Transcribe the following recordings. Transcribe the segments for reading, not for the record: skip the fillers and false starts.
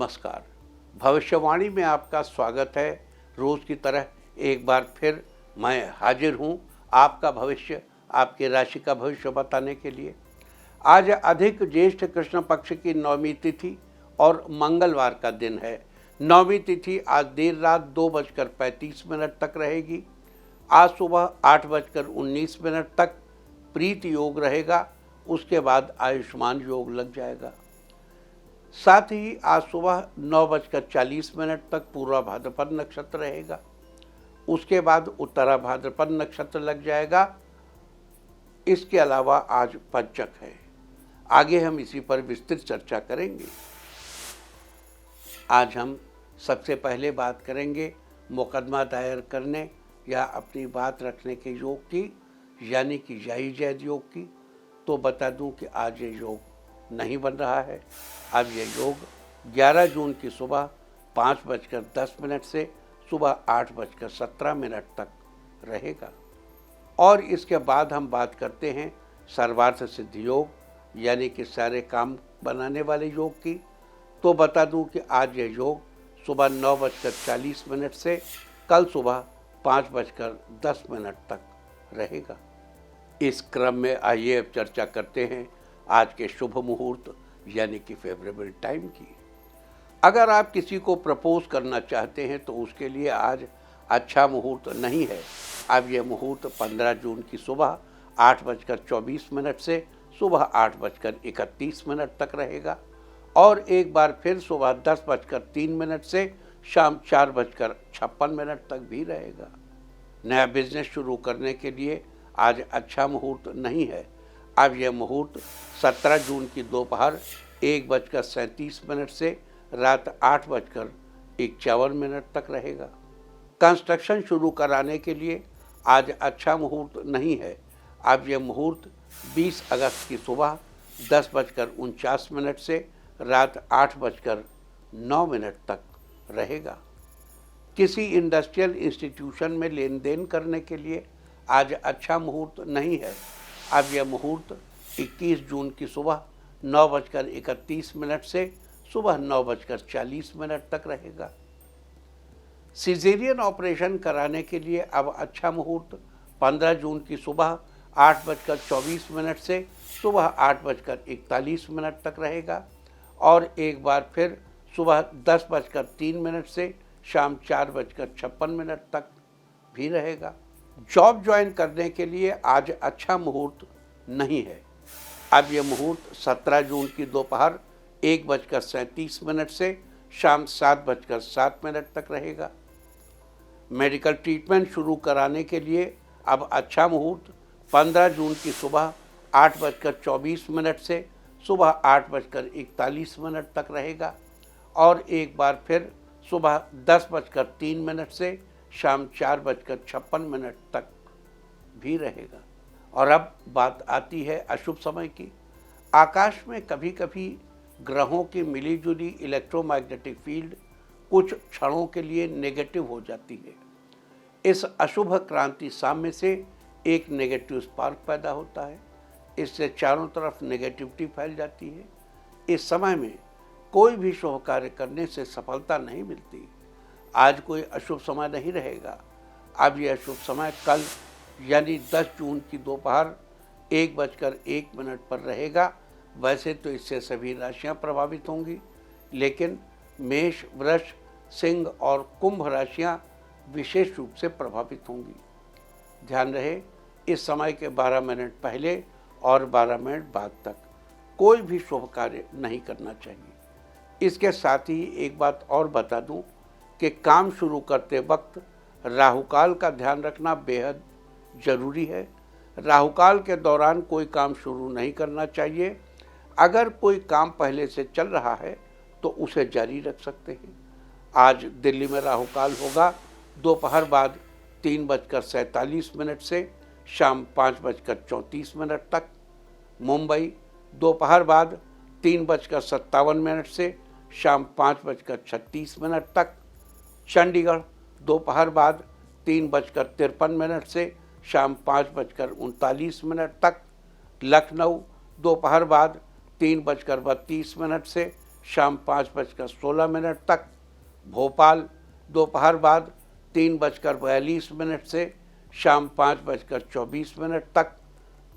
नमस्कार। भविष्यवाणी में आपका स्वागत है। रोज़ की तरह एक बार फिर मैं हाजिर हूँ आपका भविष्य, आपकी राशि का भविष्य बताने के लिए। आज अधिक ज्येष्ठ कृष्ण पक्ष की नवमी तिथि और मंगलवार का दिन है। नवमी तिथि आज देर रात 2:35 तक रहेगी। आज सुबह 8:19 तक प्रीत योग रहेगा। उसके बाद आयुष्मान योग लग जाएगा। साथ ही आज सुबह 9:40 तक पूर्वा भाद्रपद नक्षत्र रहेगा। उसके बाद उत्तरा भाद्रपद नक्षत्र लग जाएगा। इसके अलावा आज पंचक है। आगे हम इसी पर विस्तृत चर्चा करेंगे। आज हम सबसे पहले बात करेंगे मुकदमा दायर करने या अपनी बात रखने के योग की, यानी कि जायज़ जैद योग की। तो बता दूं कि आज ये योग नहीं बन रहा है। अब ये योग 11 जून की सुबह 5:10 से सुबह 8:17 तक रहेगा। और इसके बाद हम बात करते हैं सर्वार्थ सिद्धि योग, यानी कि सारे काम बनाने वाले योग की। तो बता दूं कि आज ये योग सुबह 9:40 से कल सुबह 5:10 तक रहेगा। इस क्रम में आइए अब चर्चा करते हैं आज के शुभ मुहूर्त यानी कि फेवरेबल टाइम की। अगर आप किसी को प्रपोज करना चाहते हैं तो उसके लिए आज अच्छा मुहूर्त नहीं है। अब यह मुहूर्त 15 जून की सुबह 8:24 से सुबह 8:31 तक रहेगा और एक बार फिर सुबह 10:03 से शाम 4:56 तक भी रहेगा। नया बिजनेस शुरू करने के लिए आज अच्छा मुहूर्त नहीं है। अब यह मुहूर्त 17 जून की दोपहर 1:37 से रात 8:51 तक रहेगा। कंस्ट्रक्शन शुरू कराने के लिए आज अच्छा मुहूर्त नहीं है। अब यह मुहूर्त 20 अगस्त की सुबह 10:49 से रात 8:09 तक रहेगा। किसी इंडस्ट्रियल इंस्टीट्यूशन में लेन देन करने के लिए आज अच्छा मुहूर्त नहीं है। अब यह मुहूर्त 21 जून की सुबह 9:31 से सुबह 9:40 तक रहेगा। सिजेरियन ऑपरेशन कराने के लिए अब अच्छा मुहूर्त 15 जून की सुबह 8:24 से सुबह 8:41 तक रहेगा और एक बार फिर सुबह 10:03 से शाम 4:56 तक भी रहेगा। जॉब ज्वाइन करने के लिए आज अच्छा मुहूर्त नहीं है। अब यह मुहूर्त 17 जून की दोपहर 1:37 से शाम 7:07 तक रहेगा। मेडिकल ट्रीटमेंट शुरू कराने के लिए अब अच्छा मुहूर्त 15 जून की सुबह 8:24 से सुबह 8:41 तक रहेगा और एक बार फिर सुबह 10:03 से शाम 4:56 तक भी रहेगा। और अब बात आती है अशुभ समय की। आकाश में कभी कभी ग्रहों की मिलीजुली इलेक्ट्रोमैग्नेटिक फील्ड कुछ क्षणों के लिए नेगेटिव हो जाती है। इस अशुभ क्रांति साम्य से एक नेगेटिव स्पार्क पैदा होता है। इससे चारों तरफ नेगेटिविटी फैल जाती है। इस समय में कोई भी शुभ कार्य करने से सफलता नहीं मिलती। आज कोई अशुभ समय नहीं रहेगा। अब यह अशुभ समय कल यानी 10 जून की दोपहर 1:01 पर रहेगा। वैसे तो इससे सभी राशियां प्रभावित होंगी, लेकिन मेष, वृष, सिंह और कुंभ राशियां विशेष रूप से प्रभावित होंगी। ध्यान रहे, इस समय के 12 मिनट पहले और 12 मिनट बाद तक कोई भी शुभ कार्य नहीं करना चाहिए। इसके साथ ही एक बात और बता दूं कि काम शुरू करते वक्त राहुकाल का ध्यान रखना बेहद ज़रूरी है। राहुकाल के दौरान कोई काम शुरू नहीं करना चाहिए। अगर कोई काम पहले से चल रहा है तो उसे जारी रख सकते हैं। आज दिल्ली में राहुकाल होगा दोपहर बाद 3:47 से शाम 5:34 तक। मुंबई दोपहर बाद 3:57 से शाम 5:36 तक। चंडीगढ़ दोपहर बाद 3:53 से शाम 5:39 तक। लखनऊ दोपहर बाद 3:32 से शाम 5:16 तक, भोपाल दोपहर बाद 3:42 से शाम 5:24 तक,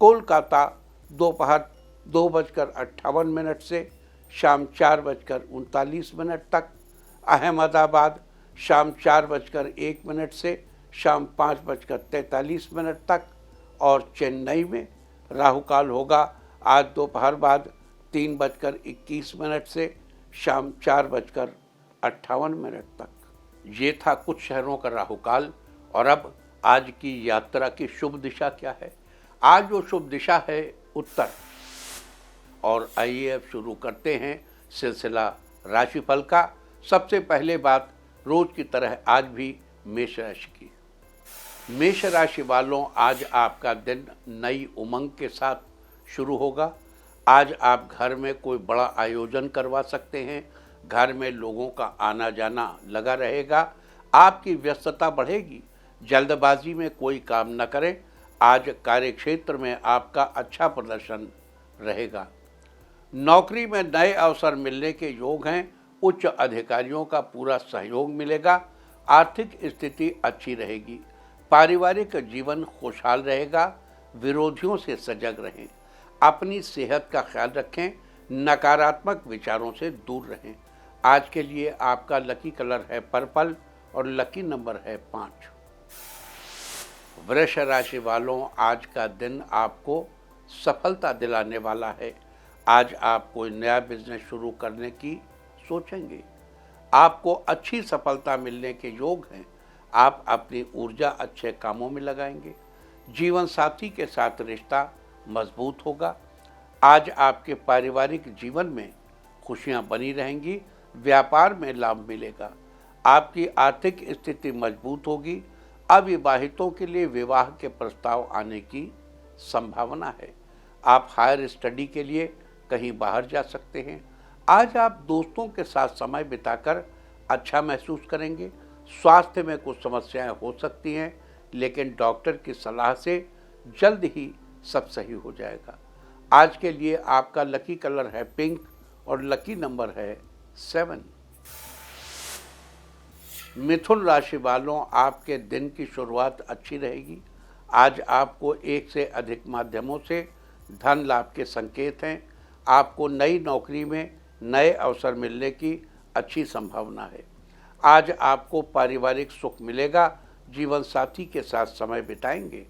कोलकाता दोपहर 2:58 से शाम 4:39 तक, अहमदाबाद शाम 4:01 से शाम 5:43 तक और चेन्नई में राहु काल होगा आज दोपहर बाद 3:21 से शाम 4:58 तक। ये था कुछ शहरों का राहु काल। और अब आज की यात्रा की शुभ दिशा क्या है? आज जो शुभ दिशा है उत्तर। और आइए अब शुरू करते हैं सिलसिला राशिफल का। सबसे पहले बात रोज की तरह आज भी मेष राशि की। मेष राशि वालों, आज आपका दिन नई उमंग के साथ शुरू होगा। आज आप घर में कोई बड़ा आयोजन करवा सकते हैं। घर में लोगों का आना जाना लगा रहेगा। आपकी व्यस्तता बढ़ेगी। जल्दबाजी में कोई काम न करें। आज कार्यक्षेत्र में आपका अच्छा प्रदर्शन रहेगा। नौकरी में नए अवसर मिलने के योग हैं। उच्च अधिकारियों का पूरा सहयोग मिलेगा। आर्थिक स्थिति अच्छी रहेगी। पारिवारिक जीवन खुशहाल रहेगा। विरोधियों से सजग रहें। अपनी सेहत का ख्याल रखें। नकारात्मक विचारों से दूर रहें। आज के लिए आपका लकी कलर है पर्पल और लकी नंबर है 5। वृष राशि वालों, आज का दिन आपको सफलता दिलाने वाला है। आज आप कोई नया बिजनेस शुरू करने की सोचेंगे। आपको अच्छी सफलता मिलने के योग हैं। आप अपनी ऊर्जा अच्छे कामों में लगाएंगे। जीवन साथी के साथ रिश्ता मजबूत होगा। आज आपके पारिवारिक जीवन में खुशियां बनी रहेंगी। व्यापार में लाभ मिलेगा। आपकी आर्थिक स्थिति मजबूत होगी। अविवाहितों के लिए विवाह के प्रस्ताव आने की संभावना है। आप हायर स्टडी के लिए कहीं बाहर जा सकते हैं। आज आप दोस्तों के साथ समय बिताकर अच्छा महसूस करेंगे। स्वास्थ्य में कुछ समस्याएं हो सकती हैं, लेकिन डॉक्टर की सलाह से जल्द ही सब सही हो जाएगा। आज के लिए आपका लकी कलर है पिंक और लकी नंबर है 7। मिथुन राशि वालों, आपके दिन की शुरुआत अच्छी रहेगी। आज आपको एक से अधिक माध्यमों से धन लाभ के संकेत हैं। आपको नई नौकरी में नए अवसर मिलने की अच्छी संभावना है। आज आपको पारिवारिक सुख मिलेगा। जीवन साथी के साथ समय बिताएंगे।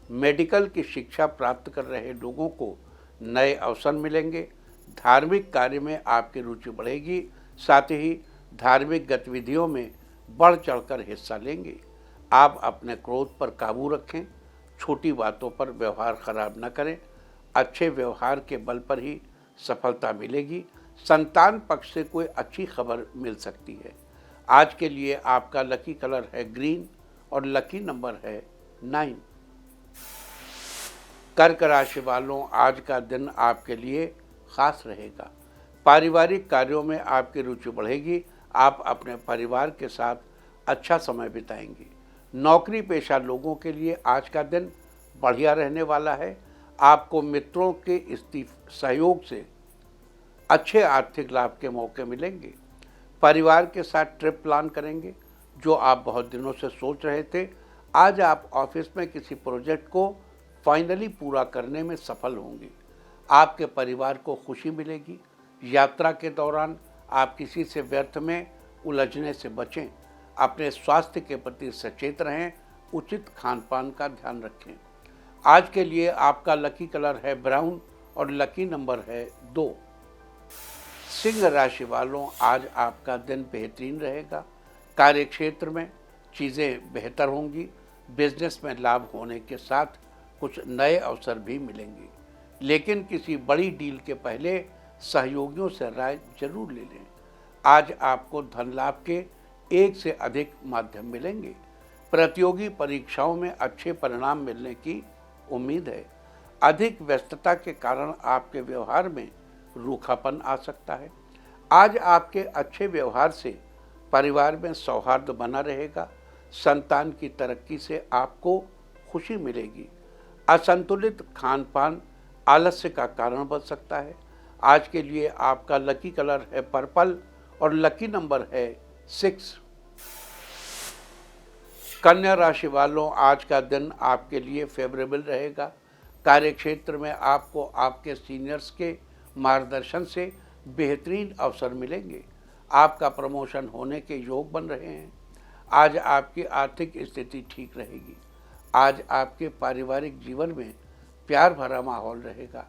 मेडिकल की शिक्षा प्राप्त कर रहे लोगों को नए अवसर मिलेंगे। धार्मिक कार्य में आपकी रुचि बढ़ेगी। साथ ही धार्मिक गतिविधियों में बढ़ चढ़कर हिस्सा लेंगे। आप अपने क्रोध पर काबू रखें। छोटी बातों पर व्यवहार खराब न करें। अच्छे व्यवहार के बल पर ही सफलता मिलेगी। संतान पक्ष से कोई अच्छी खबर मिल सकती है। आज के लिए आपका लकी कलर है ग्रीन और लकी नंबर है 9। कर्क राशि वालों, आज का दिन आपके लिए खास रहेगा। पारिवारिक कार्यों में आपकी रुचि बढ़ेगी। आप अपने परिवार के साथ अच्छा समय बिताएंगे। नौकरी पेशा लोगों के लिए आज का दिन बढ़िया रहने वाला है। आपको मित्रों के सहयोग से अच्छे आर्थिक लाभ के मौके मिलेंगे। परिवार के साथ ट्रिप प्लान करेंगे जो आप बहुत दिनों से सोच रहे थे। आज आप ऑफिस में किसी प्रोजेक्ट को फाइनली पूरा करने में सफल होंगे। आपके परिवार को खुशी मिलेगी। यात्रा के दौरान आप किसी से व्यर्थ में उलझने से बचें। अपने स्वास्थ्य के प्रति सचेत रहें। उचित खान पान का ध्यान रखें। आज के लिए आपका लकी कलर है ब्राउन और लकी नंबर है 2। सिंह राशि वालों, आज आपका दिन बेहतरीन रहेगा। कार्यक्षेत्र में चीज़ें बेहतर होंगी। बिजनेस में लाभ होने के साथ कुछ नए अवसर भी मिलेंगे, लेकिन किसी बड़ी डील के पहले सहयोगियों से राय जरूर ले लें। आज आपको धन लाभ के एक से अधिक माध्यम मिलेंगे। प्रतियोगी परीक्षाओं में अच्छे परिणाम मिलने की उम्मीद है। अधिक व्यस्तता के कारण आपके व्यवहार में रूखापन आ सकता है। आज आपके अच्छे व्यवहार से परिवार में सौहार्द बना रहेगा। संतान की तरक्की से आपको खुशी मिलेगी। असंतुलित खान पान आलस्य का कारण बन सकता है। आज के लिए आपका लकी कलर है पर्पल और लकी नंबर है 6। कन्या राशि वालों, आज का दिन आपके लिए फेवरेबल रहेगा। कार्यक्षेत्र में आपको आपके सीनियर्स के मार्गदर्शन से बेहतरीन अवसर मिलेंगे। आपका प्रमोशन होने के योग बन रहे हैं। आज आपकी आर्थिक स्थिति ठीक रहेगी। आज आपके पारिवारिक जीवन में प्यार भरा माहौल रहेगा।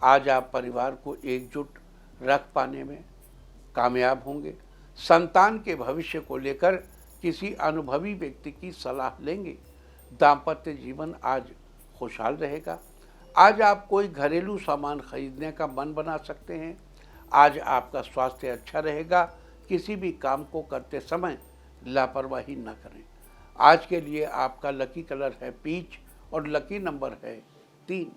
आज आप परिवार को एकजुट रख पाने में कामयाब होंगे। संतान के भविष्य को लेकर किसी अनुभवी व्यक्ति की सलाह लेंगे। दाम्पत्य जीवन आज खुशहाल रहेगा। आज आप कोई घरेलू सामान खरीदने का मन बना सकते हैं। आज आपका स्वास्थ्य अच्छा रहेगा। किसी भी काम को करते समय लापरवाही न करें। आज के लिए आपका लकी कलर है पीच और लकी नंबर है 3।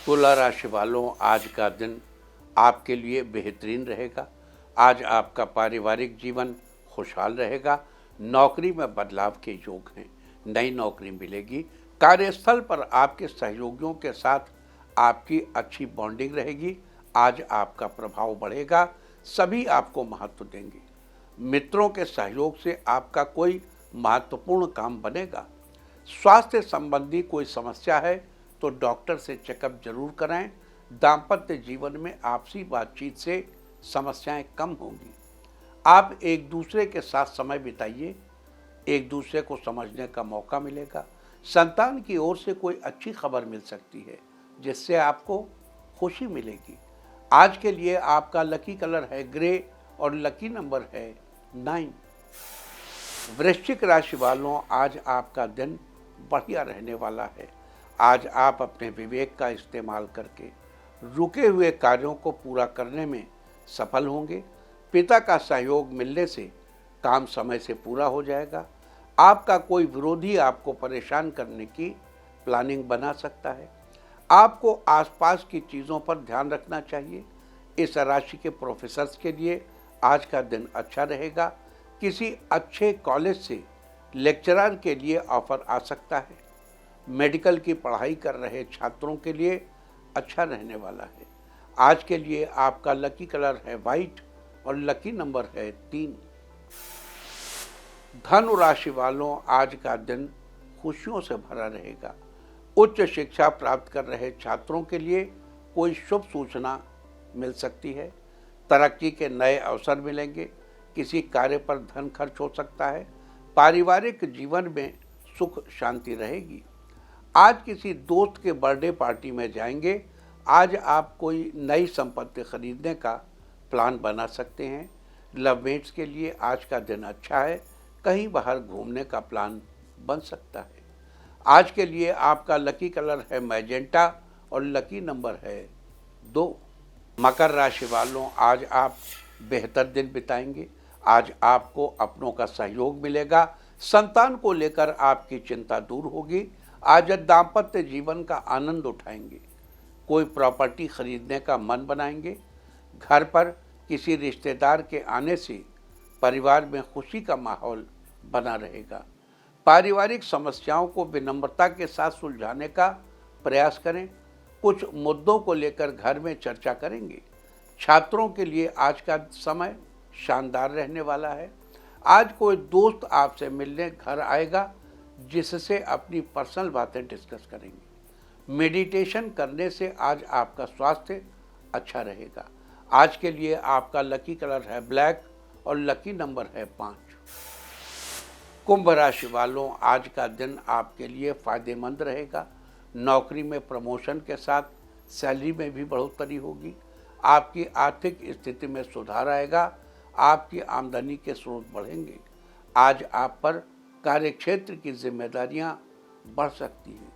तुला राशि वालों, आज का दिन आपके लिए बेहतरीन रहेगा। आज आपका पारिवारिक जीवन खुशहाल रहेगा। नौकरी में बदलाव के योग हैं। नई नौकरी मिलेगी। कार्यस्थल पर आपके सहयोगियों के साथ आपकी अच्छी बॉन्डिंग रहेगी। आज आपका प्रभाव बढ़ेगा। सभी आपको महत्व देंगे। मित्रों के सहयोग से आपका कोई महत्वपूर्ण काम बनेगा। स्वास्थ्य संबंधी कोई समस्या है तो डॉक्टर से चेकअप जरूर कराएं। दाम्पत्य जीवन में आपसी बातचीत से समस्याएं कम होंगी। आप एक दूसरे के साथ समय बिताइए। एक दूसरे को समझने का मौका मिलेगा। संतान की ओर से कोई अच्छी खबर मिल सकती है जिससे आपको खुशी मिलेगी। आज के लिए आपका लकी कलर है ग्रे और लकी नंबर है 9। वृश्चिक राशि वालों, आज आपका दिन बढ़िया रहने वाला है। आज आप अपने विवेक का इस्तेमाल करके रुके हुए कार्यों को पूरा करने में सफल होंगे। पिता का सहयोग मिलने से काम समय से पूरा हो जाएगा। आपका कोई विरोधी आपको परेशान करने की प्लानिंग बना सकता है। आपको आसपास की चीज़ों पर ध्यान रखना चाहिए। इस राशि के प्रोफेसर्स के लिए आज का दिन अच्छा रहेगा। किसी अच्छे कॉलेज से लेक्चरर के लिए ऑफर आ सकता है। मेडिकल की पढ़ाई कर रहे छात्रों के लिए अच्छा रहने वाला है। आज के लिए आपका लकी कलर है वाइट और लकी नंबर है 3। धनु राशि वालों, आज का दिन खुशियों से भरा रहेगा। उच्च शिक्षा प्राप्त कर रहे छात्रों के लिए कोई शुभ सूचना मिल सकती है। तरक्की के नए अवसर मिलेंगे। किसी कार्य पर धन खर्च हो सकता है। पारिवारिक जीवन में सुख शांति रहेगी। आज किसी दोस्त के बर्थडे पार्टी में जाएंगे। आज आप कोई नई संपत्ति खरीदने का प्लान बना सकते हैं। लवमेट्स के लिए आज का दिन अच्छा है। कहीं बाहर घूमने का प्लान बन सकता है। आज के लिए आपका लकी कलर है मैजेंटा और लकी नंबर है 2। मकर राशि वालों, आज आप बेहतर दिन बिताएंगे। आज आपको अपनों का सहयोग मिलेगा। संतान को लेकर आपकी चिंता दूर होगी। आज दाम्पत्य जीवन का आनंद उठाएंगे। कोई प्रॉपर्टी खरीदने का मन बनाएंगे। घर पर किसी रिश्तेदार के आने से परिवार में खुशी का माहौल बना रहेगा। पारिवारिक समस्याओं को विनम्रता के साथ सुलझाने का प्रयास करें। कुछ मुद्दों को लेकर घर में चर्चा करेंगे। छात्रों के लिए आज का समय शानदार रहने वाला है। आज कोई दोस्त आपसे मिलने घर आएगा जिससे अपनी पर्सनल बातें डिस्कस करेंगे। मेडिटेशन करने से आज आपका स्वास्थ्य अच्छा रहेगा। आज के लिए आपका लकी कलर है ब्लैक और लकी नंबर है 5। कुंभ राशि वालों, आज का दिन आपके लिए फायदेमंद रहेगा। नौकरी में प्रमोशन के साथ सैलरी में भी बढ़ोतरी होगी। आपकी आर्थिक स्थिति में सुधार आएगा। आपकी आमदनी के स्रोत बढ़ेंगे। आज आप पर कार्यक्षेत्र की जिम्मेदारियां बढ़ सकती हैं।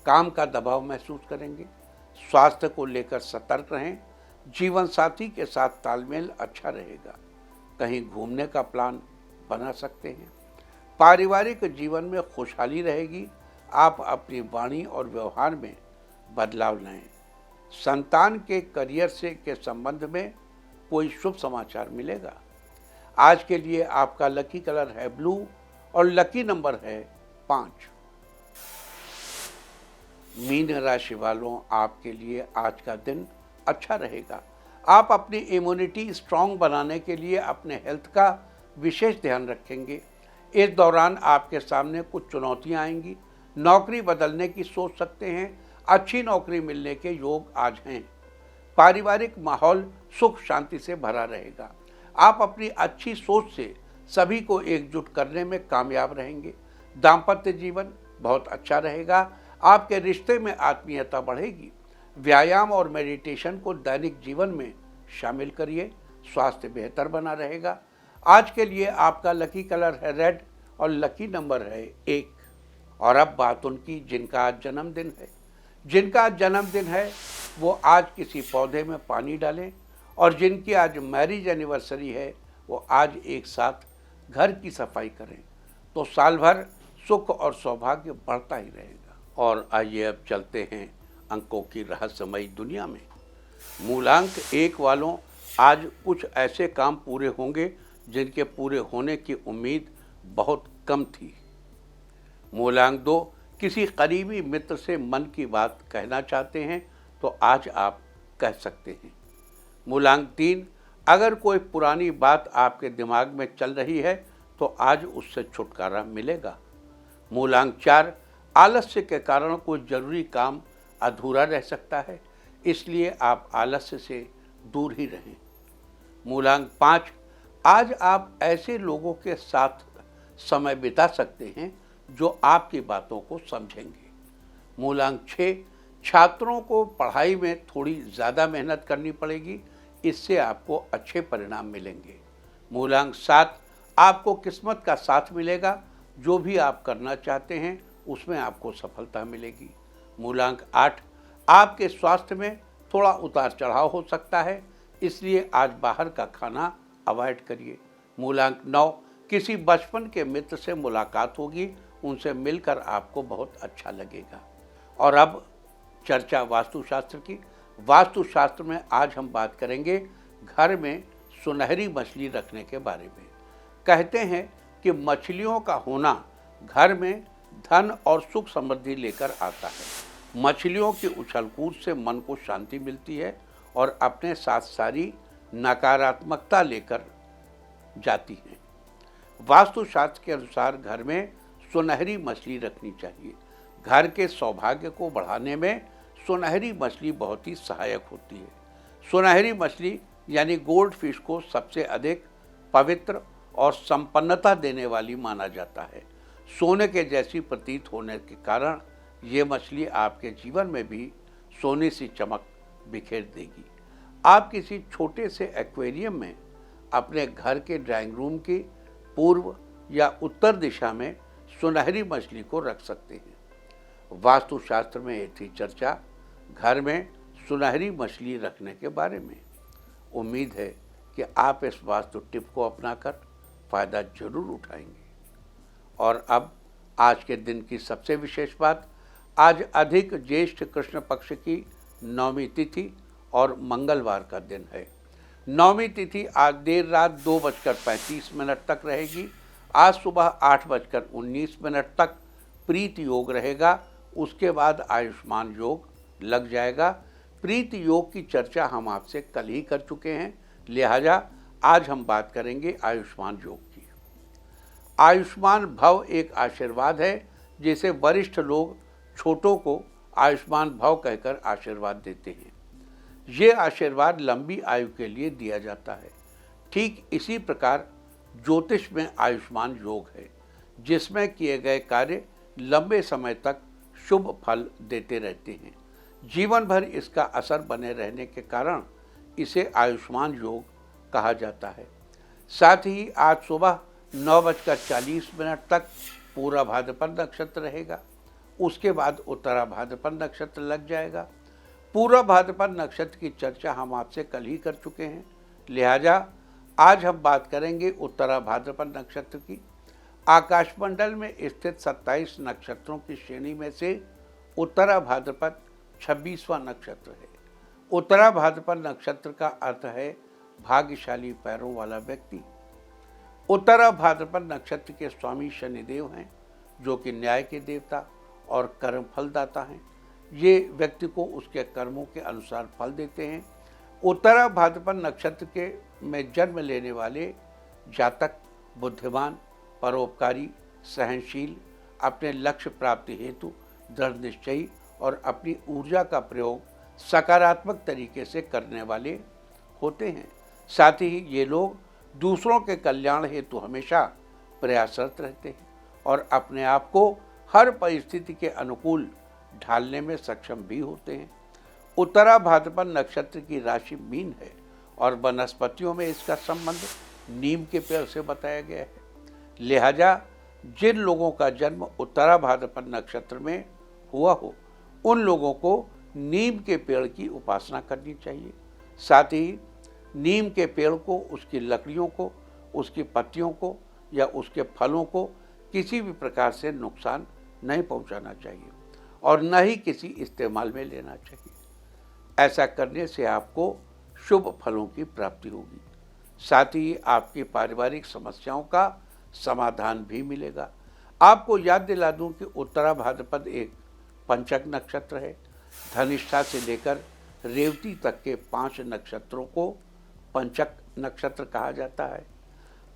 काम का दबाव महसूस करेंगे। स्वास्थ्य को लेकर सतर्क रहें। जीवन साथी के साथ तालमेल अच्छा रहेगा। कहीं घूमने का प्लान बना सकते हैं। पारिवारिक जीवन में खुशहाली रहेगी। आप अपनी वाणी और व्यवहार में बदलाव लाएं। संतान के करियर से के संबंध में कोई शुभ समाचार मिलेगा। आज के लिए आपका लकी कलर है ब्लू और लकी नंबर है 5। मीन राशि वालों, आपके लिए आज का दिन अच्छा रहेगा। आप अपनी इम्यूनिटी स्ट्रांग बनाने के लिए अपने हेल्थ का विशेष ध्यान रखेंगे। इस दौरान आपके सामने कुछ चुनौतियां आएंगी। नौकरी बदलने की सोच सकते हैं। अच्छी नौकरी मिलने के योग आज हैं। पारिवारिक माहौल सुख शांति से भरा रहेगा। आप अपनी अच्छी सोच से सभी को एकजुट करने में कामयाब रहेंगे। दाम्पत्य जीवन बहुत अच्छा रहेगा। आपके रिश्ते में आत्मीयता बढ़ेगी। व्यायाम और मेडिटेशन को दैनिक जीवन में शामिल करिए। स्वास्थ्य बेहतर बना रहेगा। आज के लिए आपका लकी कलर है रेड और लकी नंबर है 1। और अब बात उनकी जिनका आज जन्मदिन है। जिनका आज जन्मदिन है वो आज किसी पौधे में पानी डालें, और जिनकी आज मैरिज एनिवर्सरी है वो आज एक साथ घर की सफाई करें, तो साल भर सुख और सौभाग्य बढ़ता ही रहेगा। और आइए अब चलते हैं अंकों की रहस्यमयी दुनिया में। मूलांक 1 वालों, आज कुछ ऐसे काम पूरे होंगे जिनके पूरे होने की उम्मीद बहुत कम थी। मूलांक 2, किसी करीबी मित्र से मन की बात कहना चाहते हैं तो आज आप कह सकते हैं। मूलांक 3, अगर कोई पुरानी बात आपके दिमाग में चल रही है तो आज उससे छुटकारा मिलेगा। मूलांक 4, आलस्य के कारण कोई जरूरी काम अधूरा रह सकता है, इसलिए आप आलस्य से दूर ही रहें। मूलांक 5, आज आप ऐसे लोगों के साथ समय बिता सकते हैं जो आपकी बातों को समझेंगे। मूलांक 6, छात्रों को पढ़ाई में थोड़ी ज़्यादा मेहनत करनी पड़ेगी, इससे आपको अच्छे परिणाम मिलेंगे। मूलांक 7, आपको किस्मत का साथ मिलेगा। जो भी आप करना चाहते हैं उसमें आपको सफलता मिलेगी। मूलांक 8, आपके स्वास्थ्य में थोड़ा उतार चढ़ाव हो सकता है, इसलिए आज बाहर का खाना अवॉइड करिए। मूलांक 9, किसी बचपन के मित्र से मुलाकात होगी, उनसे मिलकर आपको बहुत अच्छा लगेगा। और अब चर्चा वास्तुशास्त्र की। वास्तुशास्त्र में आज हम बात करेंगे घर में सुनहरी मछली रखने के बारे में। कहते हैं कि मछलियों का होना घर में धन और सुख समृद्धि लेकर आता है। मछलियों की उछल-कूद से मन को शांति मिलती है और अपने साथ सारी नकारात्मकता लेकर जाती हैं। वास्तुशास्त्र के अनुसार घर में सुनहरी मछली रखनी चाहिए। घर के सौभाग्य को बढ़ाने में सुनहरी मछली बहुत ही सहायक होती है। सुनहरी मछली यानी गोल्ड फिश को सबसे अधिक पवित्र और संपन्नता देने वाली माना जाता है। सोने के जैसी प्रतीत होने के कारण ये मछली आपके जीवन में भी सोने सी चमक बिखेर देगी। आप किसी छोटे से एक्वेरियम में अपने घर के ड्राइंग रूम की पूर्व या उत्तर दिशा में सुनहरी मछली को रख सकते हैं। वास्तुशास्त्र में ये थी चर्चा घर में सुनहरी मछली रखने के बारे में। उम्मीद है कि आप इस वास्तु टिप को अपनाकर फ़ायदा जरूर उठाएंगे। और अब आज के दिन की सबसे विशेष बात, आज अधिक ज्येष्ठ कृष्ण पक्ष की नवमी तिथि और मंगलवार का दिन है। नवमी तिथि आज देर रात 2:35 तक रहेगी। आज सुबह 8:19 तक प्रीति योग रहेगा। उसके बाद आयुष्मान योग लग जाएगा। प्रीति योग की चर्चा हम आपसे कल ही कर चुके हैं, लिहाजा आज हम बात करेंगे आयुष्मान योग की। आयुष्मान भव एक आशीर्वाद है, जिसे वरिष्ठ लोग छोटों को आयुष्मान भव कहकर आशीर्वाद देते हैं। ये आशीर्वाद लंबी आयु के लिए दिया जाता है। ठीक इसी प्रकार ज्योतिष में आयुष्मान योग है, जिसमें किए गए कार्य लंबे समय तक शुभ फल देते रहते हैं। जीवन भर इसका असर बने रहने के कारण इसे आयुष्मान योग कहा जाता है। साथ ही आज सुबह 9:40 तक पूरा भाद्रपद नक्षत्र रहेगा। उसके बाद उत्तरा भाद्रपद नक्षत्र लग जाएगा। पूरा भाद्रपद नक्षत्र की चर्चा हम आपसे कल ही कर चुके हैं, लिहाजा आज हम बात करेंगे उत्तरा भाद्रपद नक्षत्र की। आकाशमंडल में स्थित 27 नक्षत्रों की श्रेणी में से उत्तरा भाद्रपद 26वां नक्षत्र है। उत्तरा भाद्रपद नक्षत्र का अर्थ है भाग्यशाली पैरों वाला व्यक्ति। उत्तरा भाद्रपद नक्षत्र के स्वामी शनिदेव हैं, जो कि न्याय के देवता और कर्म फलदाता हैं। ये व्यक्ति को उसके कर्मों के अनुसार फल देते हैं। उत्तरा भाद्रपद नक्षत्र के में जन्म लेने वाले जातक बुद्धिमान, परोपकारी, सहनशील, अपने लक्ष्य प्राप्ति हेतु दृढ़ निश्चयी और अपनी ऊर्जा का प्रयोग सकारात्मक तरीके से करने वाले होते हैं। साथ ही ये लोग दूसरों के कल्याण हेतु हमेशा प्रयासरत रहते हैं और अपने आप को हर परिस्थिति के अनुकूल ढालने में सक्षम भी होते हैं। उत्तरा भाद्रपद नक्षत्र की राशि मीन है और वनस्पतियों में इसका संबंध नीम के पेड़ से बताया गया है। लिहाजा जिन लोगों का जन्म उत्तरा भाद्रपद नक्षत्र में हुआ हो, उन लोगों को नीम के पेड़ की उपासना करनी चाहिए। साथ ही नीम के पेड़ को, उसकी लकड़ियों को, उसकी पत्तियों को या उसके फलों को किसी भी प्रकार से नुकसान नहीं पहुंचाना चाहिए और न ही किसी इस्तेमाल में लेना चाहिए। ऐसा करने से आपको शुभ फलों की प्राप्ति होगी। साथ ही आपकी पारिवारिक समस्याओं का समाधान भी मिलेगा। आपको याद दिला दूं कि उत्तरा भाद्रपद एक पंचक नक्षत्र है। धनिष्ठा से लेकर रेवती तक के 5 नक्षत्रों को पंचक नक्षत्र कहा जाता है।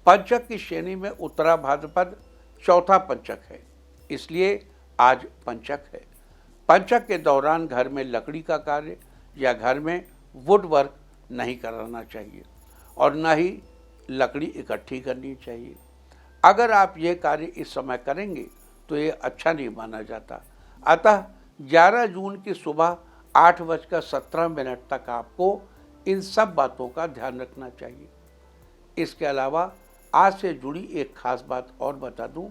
पंचक की श्रेणी में उत्तरा भाद्रपद चौथा पंचक है, इसलिए आज पंचक है। पंचक के दौरान घर में लकड़ी का कार्य या घर में वुड वर्क नहीं कराना चाहिए और न ही लकड़ी इकट्ठी करनी चाहिए। अगर आप ये कार्य इस समय करेंगे तो ये अच्छा नहीं माना जाता। अतः 11 जून की सुबह 8:17 तक आपको इन सब बातों का ध्यान रखना चाहिए। इसके अलावा आज से जुड़ी एक खास बात और बता दूं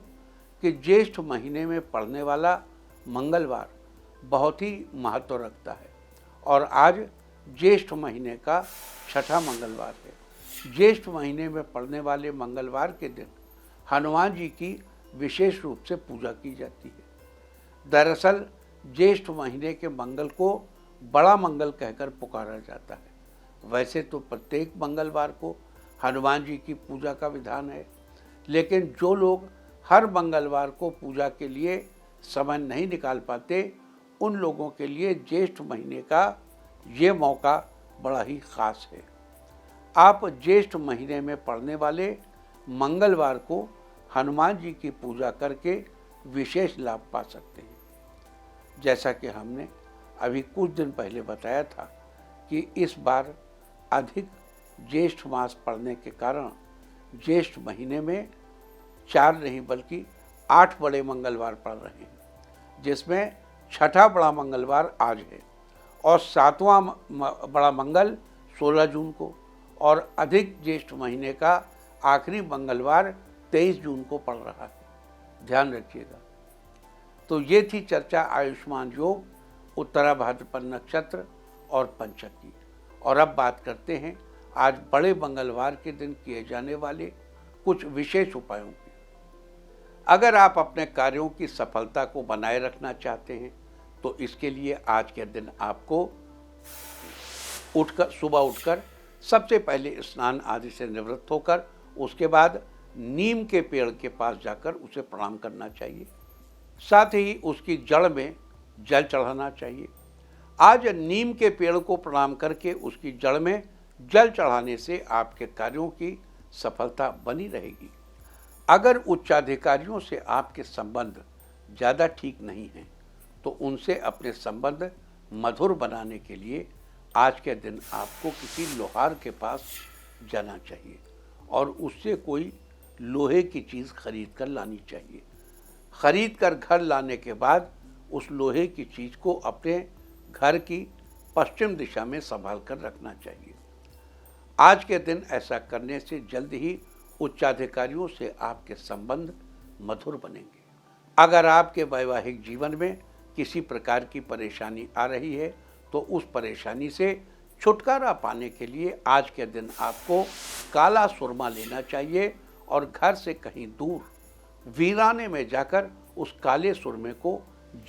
कि ज्येष्ठ महीने में पड़ने वाला मंगलवार बहुत ही महत्व रखता है और आज ज्येष्ठ महीने का 6ठा मंगलवार है। ज्येष्ठ महीने में पड़ने वाले मंगलवार के दिन हनुमान जी की विशेष रूप से पूजा की जाती है। दरअसल ज्येष्ठ महीने के मंगल को बड़ा मंगल कहकर पुकारा जाता है। वैसे तो प्रत्येक मंगलवार को हनुमान जी की पूजा का विधान है, लेकिन जो लोग हर मंगलवार को पूजा के लिए समय नहीं निकाल पाते, उन लोगों के लिए ज्येष्ठ महीने का ये मौका बड़ा ही खास है। आप ज्येष्ठ महीने में पड़ने वाले मंगलवार को हनुमान जी की पूजा करके विशेष लाभ पा सकते हैं। जैसा कि हमने अभी कुछ दिन पहले बताया था कि इस बार अधिक ज्येष्ठ मास पड़ने के कारण ज्येष्ठ महीने में 4 नहीं बल्कि 8 बड़े मंगलवार पड़ रहे हैं, जिसमें 6ठा बड़ा मंगलवार आज है और 7वां बड़ा मंगल 16 जून को और अधिक ज्येष्ठ महीने का आखिरी मंगलवार 23 जून को पड़ रहा है। ध्यान रखिएगा। तो ये थी चर्चा आयुष्मान योग, उत्तरा भाद्रपद नक्षत्र और पंचक की। और अब बात करते हैं आज बड़े मंगलवार के दिन किए जाने वाले कुछ विशेष उपायों की। अगर आप अपने कार्यों की सफलता को बनाए रखना चाहते हैं तो इसके लिए आज के दिन आपको सुबह उठकर सबसे पहले स्नान आदि से निवृत्त होकर उसके बाद नीम के पेड़ के पास जाकर उसे प्रणाम करना चाहिए। साथ ही उसकी जड़ में जल चढ़ाना चाहिए। आज नीम के पेड़ को प्रणाम करके उसकी जड़ में जल चढ़ाने से आपके कार्यों की सफलता बनी रहेगी। अगर उच्चाधिकारियों से आपके संबंध ज़्यादा ठीक नहीं हैं तो उनसे अपने संबंध मधुर बनाने के लिए आज के दिन आपको किसी लोहार के पास जाना चाहिए और उससे कोई लोहे की चीज़ खरीद कर लानी चाहिए। खरीद कर घर लाने के बाद उस लोहे की चीज़ को अपने घर की पश्चिम दिशा में संभाल कर रखना चाहिए। आज के दिन ऐसा करने से जल्द ही उच्चाधिकारियों से आपके संबंध मधुर बनेंगे। अगर आपके वैवाहिक जीवन में किसी प्रकार की परेशानी आ रही है तो उस परेशानी से छुटकारा पाने के लिए आज के दिन आपको काला सुरमा लेना चाहिए और घर से कहीं दूर वीराने में जाकर उस काले सुरमे को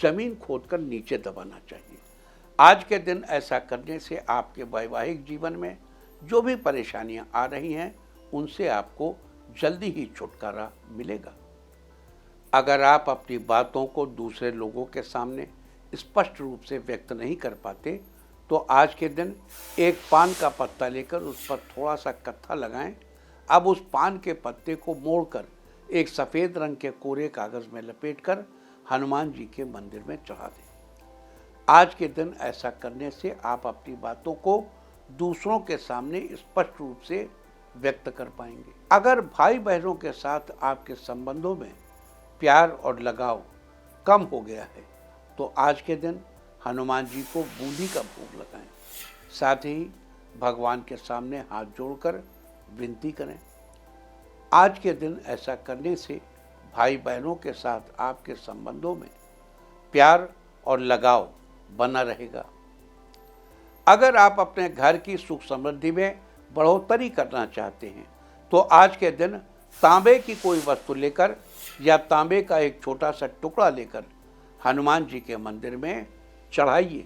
जमीन खोदकर नीचे दबाना चाहिए। आज के दिन ऐसा करने से आपके वैवाहिक जीवन में जो भी परेशानियां आ रही हैं उनसे आपको जल्दी ही छुटकारा मिलेगा। अगर आप अपनी बातों को दूसरे लोगों के सामने स्पष्ट रूप से व्यक्त नहीं कर पाते तो आज के दिन एक पान का पत्ता लेकर उस पर थोड़ा सा कत्था लगाएं। अब उस पान के पत्ते को मोड़कर एक सफ़ेद रंग के कोरे कागज़ में लपेटकर हनुमान जी के मंदिर में चढ़ा दें। आज के दिन ऐसा करने से आप अपनी बातों को दूसरों के सामने स्पष्ट रूप से व्यक्त कर पाएंगे। अगर भाई बहनों के साथ आपके संबंधों में प्यार और लगाव कम हो गया है तो आज के दिन हनुमान जी को बूंदी का भोग लगाएं। साथ ही भगवान के सामने हाथ जोड़कर विनती करें। आज के दिन ऐसा करने से भाई बहनों के साथ आपके संबंधों में प्यार और लगाव बना रहेगा। अगर आप अपने घर की सुख समृद्धि में बढ़ोतरी करना चाहते हैं तो आज के दिन तांबे की कोई वस्तु लेकर या तांबे का एक छोटा सा टुकड़ा लेकर हनुमान जी के मंदिर में चढ़ाइए।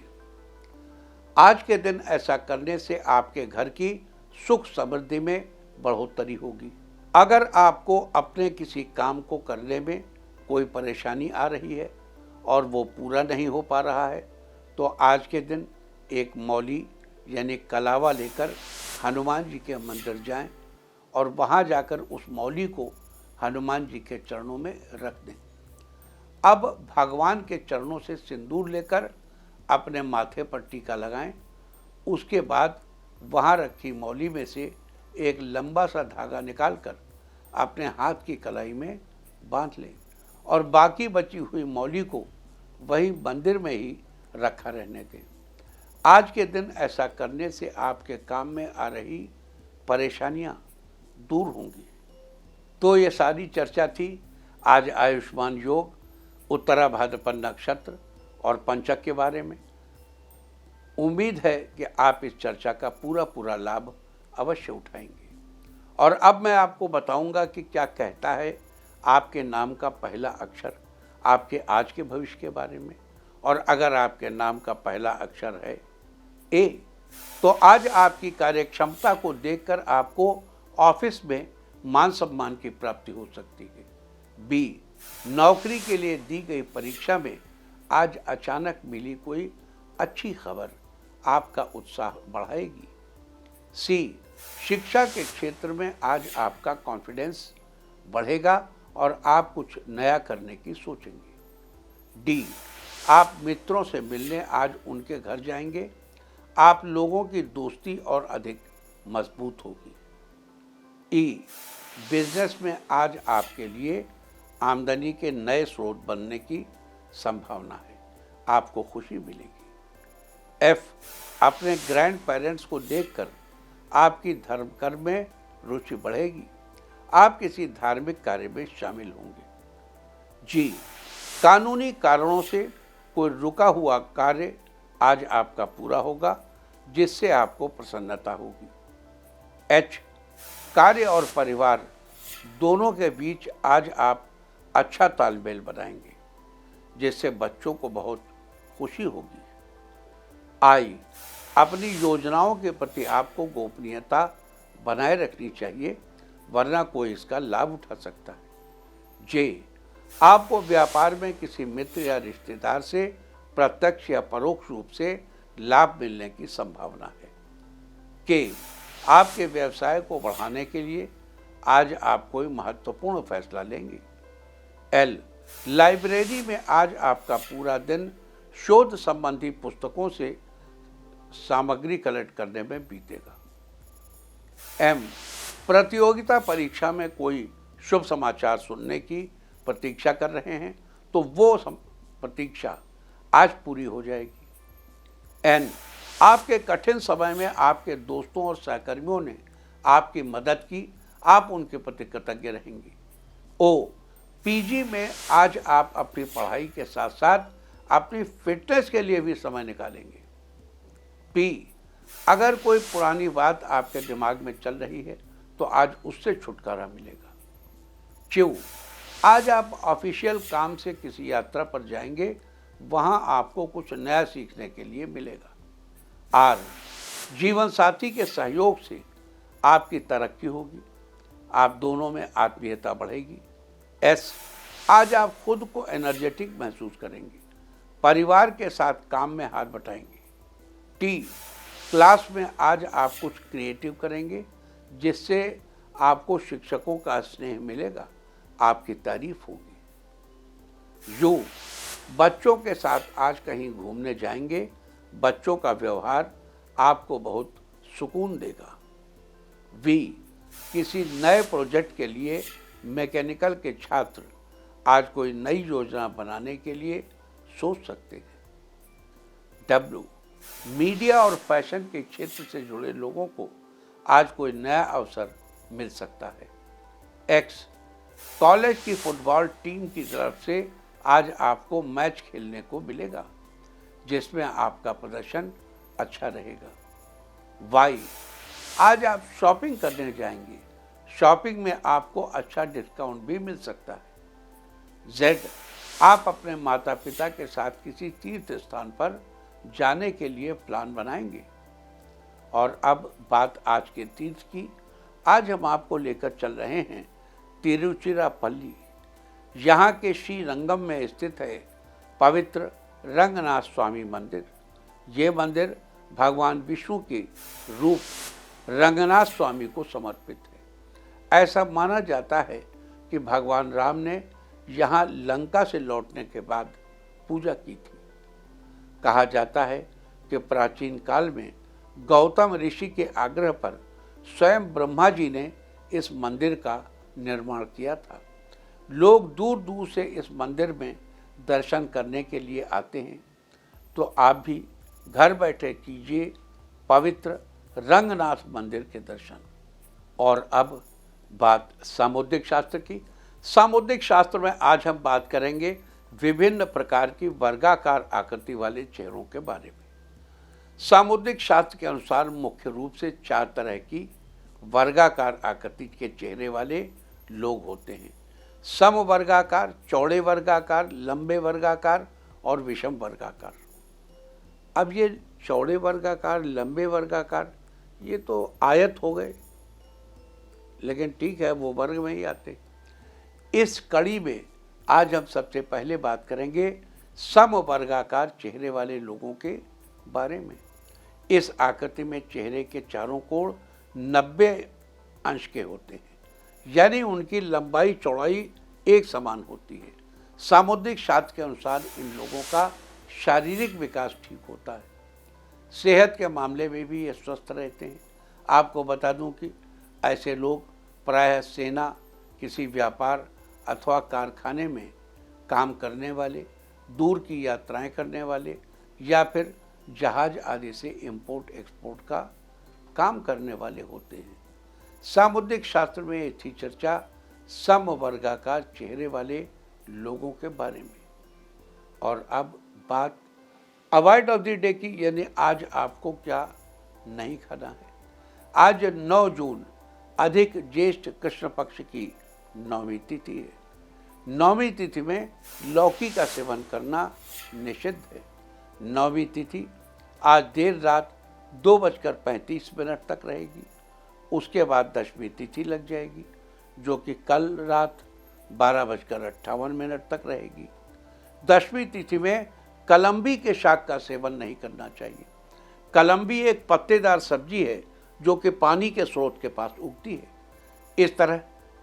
आज के दिन ऐसा करने से आपके घर की सुख समृद्धि में बढ़ोतरी होगी। अगर आपको अपने किसी काम को करने में कोई परेशानी आ रही है और वो पूरा नहीं हो पा रहा है तो आज के दिन एक मौली यानी कलावा लेकर हनुमान जी के मंदिर जाएं और वहां जाकर उस मौली को हनुमान जी के चरणों में रख दें। अब भगवान के चरणों से सिंदूर लेकर अपने माथे पर टीका लगाएं। उसके बाद वहां रखी मौली में से एक लंबा सा धागा निकालकर अपने हाथ की कलाई में बांध लें और बाकी बची हुई मौली को वही मंदिर में ही रखा रहने दें। आज के दिन ऐसा करने से आपके काम में आ रही परेशानियां दूर होंगी। तो ये सारी चर्चा थी आज आयुष्मान योग, उत्तरा भाद्रपद नक्षत्र और पंचक के बारे में। उम्मीद है कि आप इस चर्चा का पूरा लाभ अवश्य उठाएंगे। और अब मैं आपको बताऊंगा कि क्या कहता है आपके नाम का पहला अक्षर आपके आज के भविष्य के बारे में। और अगर आपके नाम का पहला अक्षर है ए तो आज आपकी कार्यक्षमता को देखकर आपको ऑफिस में मान सम्मान की प्राप्ति हो सकती है। बी, नौकरी के लिए दी गई परीक्षा में आज अचानक मिली कोई अच्छी खबर आपका उत्साह बढ़ाएगी। सी, शिक्षा के क्षेत्र में आज आपका कॉन्फिडेंस बढ़ेगा और आप कुछ नया करने की सोचेंगे। डी, आप मित्रों से मिलने आज उनके घर जाएंगे। आप लोगों की दोस्ती और अधिक मजबूत होगी। ई, बिजनेस में आज आपके लिए आमदनी के नए स्रोत बनने की संभावना है, आपको खुशी मिलेगी। एफ, अपने ग्रैंड पेरेंट्स को देखकर आपकी धर्म कर्म में रुचि बढ़ेगी। आप किसी धार्मिक कार्य में शामिल होंगे। जी, कानूनी कारणों से कोई रुका हुआ कार्य आज आपका पूरा होगा जिससे आपको प्रसन्नता होगी। एच, कार्य और परिवार दोनों के बीच आज आप अच्छा तालमेल बनाएंगे जिससे बच्चों को बहुत खुशी होगी। आई, अपनी योजनाओं के प्रति आपको गोपनीयता बनाए रखनी चाहिए वरना कोई इसका लाभ उठा सकता है। जे, आपको व्यापार में किसी मित्र या रिश्तेदार से प्रत्यक्ष या परोक्ष रूप से लाभ मिलने की संभावना है। के, आपके व्यवसाय को बढ़ाने के लिए आज आप कोई महत्वपूर्ण फैसला लेंगे। एल, लाइब्रेरी में आज आपका पूरा दिन शोध संबंधी पुस्तकों से सामग्री कलेक्ट करने में बीतेगा। एम, प्रतियोगिता परीक्षा में कोई शुभ समाचार सुनने की प्रतीक्षा कर रहे हैं तो वो प्रतीक्षा आज पूरी हो जाएगी। एन, आपके कठिन समय में आपके दोस्तों और सहकर्मियों ने आपकी मदद की, आप उनके प्रति कृतज्ञ रहेंगे। ओ, पीजी में आज आप अपनी पढ़ाई के साथ साथ अपनी फिटनेस के लिए भी समय निकालेंगे। पी, अगर कोई पुरानी बात आपके दिमाग में चल रही है तो आज उससे छुटकारा मिलेगा। क्यू, आज आप ऑफिशियल काम से किसी यात्रा पर जाएंगे, वहां आपको कुछ नया सीखने के लिए मिलेगा। आर, जीवन साथी के सहयोग से आपकी तरक्की होगी, आप दोनों में आत्मीयता बढ़ेगी। एस, आज आप खुद को एनर्जेटिक महसूस करेंगे, परिवार के साथ काम में हाथ बटाएंगे। टी, क्लास में आज आप कुछ क्रिएटिव करेंगे जिससे आपको शिक्षकों का स्नेह मिलेगा, आपकी तारीफ होगी। यू, बच्चों के साथ आज कहीं घूमने जाएंगे, बच्चों का व्यवहार आपको बहुत सुकून देगा। वी, किसी नए प्रोजेक्ट के लिए मैकेनिकल के छात्र आज कोई नई योजना बनाने के लिए सोच सकते हैं। डब्ल्यू, मीडिया और फैशन के क्षेत्र से जुड़े लोगों को आज कोई नया अवसर मिल सकता है। एक्स, कॉलेज की फुटबॉल टीम की तरफ से आज आपको मैच खेलने को मिलेगा जिसमें आपका प्रदर्शन अच्छा रहेगा। वाई, आज आप शॉपिंग करने जाएंगे, शॉपिंग में आपको अच्छा डिस्काउंट भी मिल सकता है। जेड, आप अपने माता पिता के साथ किसी तीर्थ स्थान पर जाने के लिए प्लान बनाएंगे। और अब बात आज के तीर्थ की। आज हम आपको लेकर चल रहे हैं तिरुचिरापल्ली। यहाँ के श्रीरंगम में स्थित है पवित्र रंगनाथ स्वामी मंदिर। ये मंदिर भगवान विष्णु के रूप रंगनाथ स्वामी को समर्पित है। ऐसा माना जाता है कि भगवान राम ने यहाँ लंका से लौटने के बाद पूजा की थी। कहा जाता है कि प्राचीन काल में गौतम ऋषि के आग्रह पर स्वयं ब्रह्मा जी ने इस मंदिर का निर्माण किया था। लोग दूर दूर से इस मंदिर में दर्शन करने के लिए आते हैं, तो आप भी घर बैठे कीजिए पवित्र रंगनाथ मंदिर के दर्शन। और अब बात सामुद्रिक शास्त्र की। सामुद्रिक शास्त्र में आज हम बात करेंगे विभिन्न प्रकार की वर्गाकार आकृति वाले चेहरों के बारे में। सामुद्रिक शास्त्र के अनुसार मुख्य रूप से 4 तरह की वर्गाकार आकृति के चेहरे वाले लोग होते हैं। समवर्गाकार, चौड़े वर्गाकार, लंबे वर्गाकार और विषम वर्गाकार। अब ये चौड़े वर्गाकार, लंबे वर्गाकार ये तो आयत हो गए, लेकिन ठीक है वो वर्ग में ही आते। इस कड़ी में आज हम सबसे पहले बात करेंगे समवर्गाकार चेहरे वाले लोगों के बारे में। इस आकृति में चेहरे के चारों कोण 90 अंश के होते हैं, यानी उनकी लंबाई चौड़ाई एक समान होती है। सामुद्रिक शास्त्र के अनुसार इन लोगों का शारीरिक विकास ठीक होता है। सेहत के मामले में भी ये स्वस्थ रहते हैं। आपको बता दूं कि ऐसे लोग प्रायः सेना, किसी व्यापार अथवा कारखाने में काम करने वाले, दूर की यात्राएं करने वाले या फिर जहाज आदि से इंपोर्ट एक्सपोर्ट का काम करने वाले होते हैं। सामुद्रिक शास्त्र में ये थी चर्चा समवर्गाकार चेहरे वाले लोगों के बारे में। और अब बात अवॉइड ऑफ द डे की, यानी आज आपको क्या नहीं खाना है। आज 9 जून अधिक ज्येष्ठ कृष्ण पक्ष की 9वीं तिथि है। 9वीं तिथि में लौकी का सेवन करना निषिद्ध है। 9वीं तिथि आज देर रात 2:35 तक रहेगी। उसके बाद 10वीं तिथि लग जाएगी, जो कि कल रात 12:58 तक रहेगी। 10वीं तिथि में कलम्बी के शाक का सेवन नहीं करना चाहिए। कलम्बी एक पत्तेदार सब्जी है जो कि पानी के स्रोत के पास उगती है। इस तरह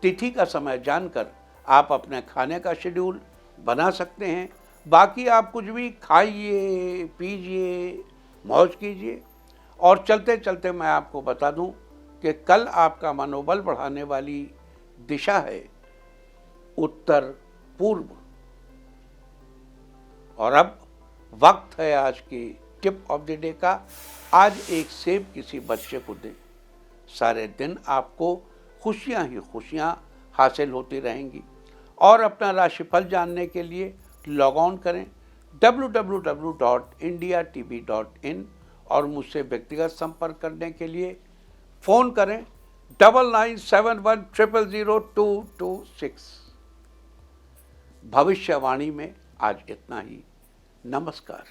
तिथि का समय जानकर आप अपने खाने का शेड्यूल बना सकते हैं। बाकी आप कुछ भी खाइए, पीजिए, मौज कीजिए। और चलते चलते मैं आपको बता दूं कि कल आपका मनोबल बढ़ाने वाली दिशा है उत्तर पूर्व। और अब वक्त है आज की टिप ऑफ द डे का। आज एक सेब किसी बच्चे को दें, सारे दिन आपको खुशियां ही खुशियां हासिल होती रहेंगी। और अपना राशिफल जानने के लिए लॉग ऑन करें www.indiatv.in और मुझसे व्यक्तिगत संपर्क करने के लिए फ़ोन करें 9971000226। भविष्यवाणी में आज इतना ही। नमस्कार।